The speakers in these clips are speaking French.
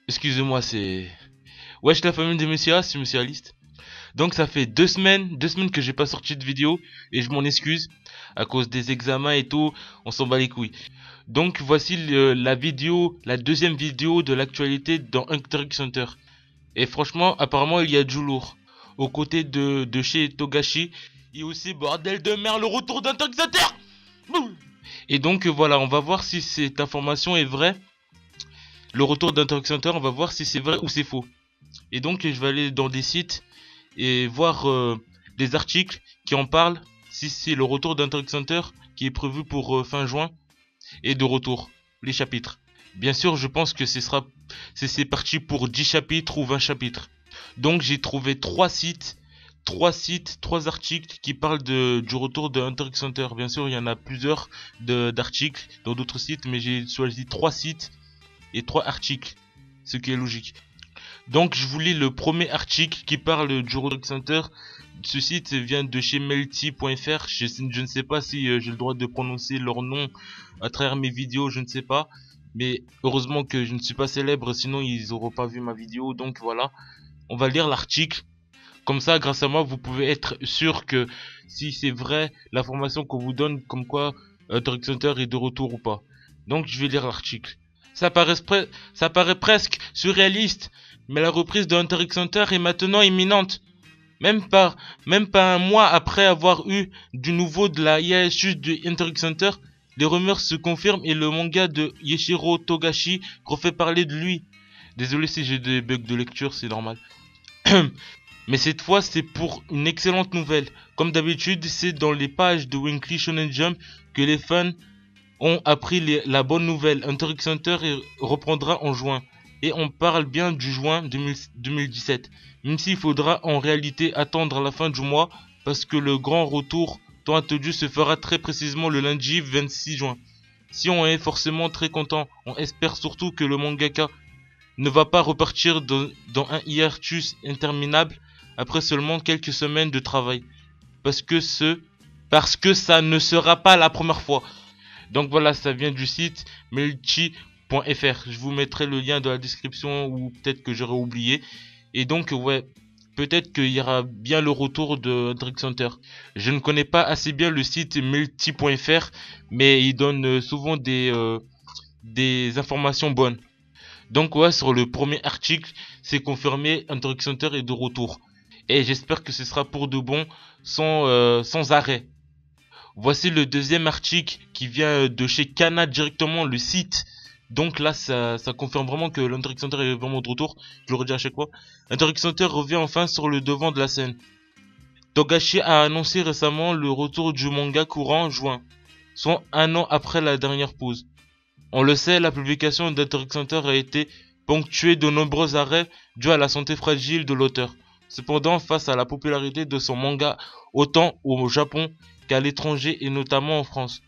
Excusez-moi, c'est... Wesh la famille des Messias, c'est Monsieur Aliste. Donc ça fait 2 semaines que j'ai pas sorti de vidéo et je m'en excuse à cause des examens et tout, on s'en bat les couilles. Donc voici la deuxième vidéo de l'actualité dans Hunter x Hunter. Et franchement, apparemment il y a du lourd. Aux côtés de chez Togashi, et aussi bordel de merde le retour d'Hunter x Hunter. Et donc voilà, on va voir si cette information est vraie. Le retour d'Hunter x Hunter, on va voir si c'est vrai ou c'est faux. Et donc je vais aller dans des sites et voir des articles qui en parlent, si c'est le retour d'Hunter x Hunter qui est prévu pour fin juin, et de retour, les chapitres. Bien sûr, je pense que c'est parti pour 10 chapitres ou 20 chapitres. Donc j'ai trouvé 3 articles qui parlent du retour de Hunter x Hunter. Bien sûr, il y en a plusieurs d'articles dans d'autres sites, mais j'ai choisi 3 sites et 3 articles, ce qui est logique. Donc je vous lis le premier article qui parle du Retour x Hunter. Ce site vient de chez melty.fr. Je ne sais pas si j'ai le droit de prononcer leur nom à travers mes vidéos, je ne sais pas. Mais heureusement que je ne suis pas célèbre, sinon ils n'auront pas vu ma vidéo. Donc voilà, on va lire l'article. Comme ça, grâce à moi, vous pouvez être sûr que si c'est vrai l'information qu'on vous donne, comme quoi Hunter x Hunter est de retour ou pas. Donc je vais lire l'article. Ça paraît presque surréaliste, mais la reprise de Hunter x Hunter est maintenant imminente. Même pas un mois après avoir eu du nouveau de la IASU de Hunter x Hunter, les rumeurs se confirment et le manga de Eiichiro Togashi refait parler de lui. Désolé si j'ai des bugs de lecture, c'est normal. Mais cette fois, c'est pour une excellente nouvelle. Comme d'habitude, c'est dans les pages de Weekly Shonen Jump que les fans ont appris la bonne nouvelle. Hunter x Hunter reprendra en juin. Et on parle bien du juin 2017. Même s'il faudra en réalité attendre la fin du mois. Parce que le grand retour tant attendu se fera très précisément le lundi 26 juin. Si on est forcément très content, on espère surtout que le mangaka ne va pas repartir dans un hiatus interminable après seulement quelques semaines de travail. Parce que ça ne sera pas la première fois. Donc voilà, ça vient du site melty.fr. Je vous mettrai le lien dans la description, ou peut-être que j'aurais oublié. Et donc ouais, peut-être qu'il y aura bien le retour de Hunter x Hunter. Je ne connais pas assez bien le site melty.fr, mais il donne souvent des informations bonnes. Donc ouais, sur le premier article, c'est confirmé, Hunter x Hunter est de retour. Et j'espère que ce sera pour de bon, sans arrêt. Voici le deuxième article qui vient de chez Kana directement, le site. Donc là, ça confirme vraiment que Hunter x Hunter est vraiment de retour. Je le redis à chaque fois. Hunter x Hunter revient enfin sur le devant de la scène. Togashi a annoncé récemment le retour du manga courant juin, soit un an après la dernière pause. On le sait, la publication d'Hunter x Hunter a été ponctuée de nombreux arrêts dus à la santé fragile de l'auteur. Cependant, face à la popularité de son manga, autant au Japon qu'à l'étranger et notamment en France,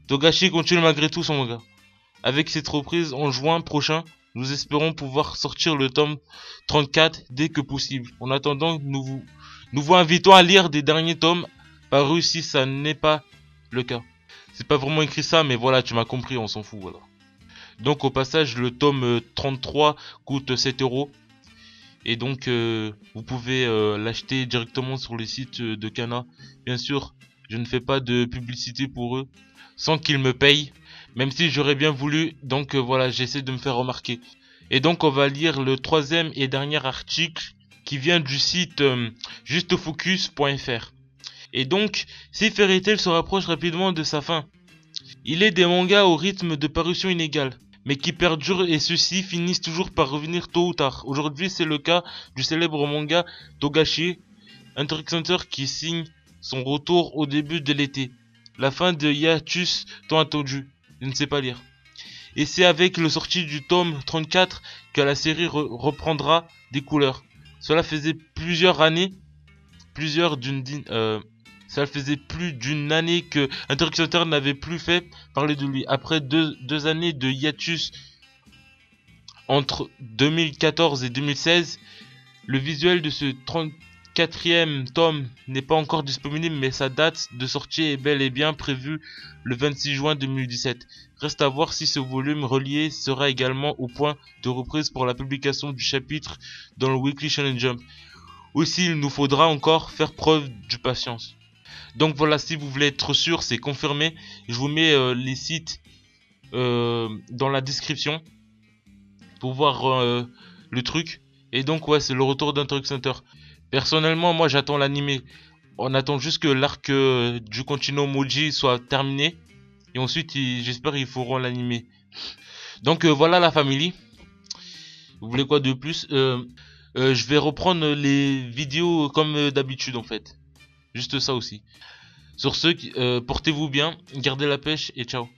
Togashi continue malgré tout son manga. Avec cette reprise en juin prochain, nous espérons pouvoir sortir le tome 34 dès que possible. En attendant, nous vous invitons à lire des derniers tomes parus si ça n'est pas le cas. C'est pas vraiment écrit ça, mais voilà, tu m'as compris, on s'en fout, voilà. Donc au passage, le tome 33 coûte 7 €. Et donc vous pouvez l'acheter directement sur le site de Kana. Bien sûr, je ne fais pas de publicité pour eux sans qu'ils me payent, même si j'aurais bien voulu. Donc voilà, j'essaie de me faire remarquer. Et donc on va lire le troisième et dernier article qui vient du site justefocus.fr. Et donc, si Fairy Tail se rapproche rapidement de sa fin, il est des mangas au rythme de parution inégal, mais qui perdurent, et ceux-ci finissent toujours par revenir tôt ou tard. Aujourd'hui, c'est le cas du célèbre manga Togashi, Hunter x Hunter, qui signe son retour au début de l'été. La fin de hiatus tant attendu, je ne sais pas lire. Et c'est avec le sortie du tome 34 que la série reprendra des couleurs. Cela faisait ça faisait plus d'une année que Hunter x Hunter n'avait plus fait parler de lui. Après deux années de hiatus entre 2014 et 2016, le visuel de ce quatrième tome n'est pas encore disponible, mais sa date de sortie est bel et bien prévue le 26 juin 2017. Reste à voir si ce volume relié sera également au point de reprise pour la publication du chapitre dans le Weekly Shonen Jump. Aussi, il nous faudra encore faire preuve de patience. Donc voilà, si vous voulez être sûr, c'est confirmé. Je vous mets les sites dans la description pour voir le truc. Et donc ouais, c'est le retour d'Hunter x Hunter. Personnellement, moi j'attends l'animé. On attend juste que l'arc du Contino Moji soit terminé. Et ensuite, j'espère qu'ils feront l'animé. Donc voilà la famille. Vous voulez quoi de plus? Je vais reprendre les vidéos comme d'habitude en fait. Juste ça aussi. Sur ce, portez-vous bien, gardez la pêche et ciao.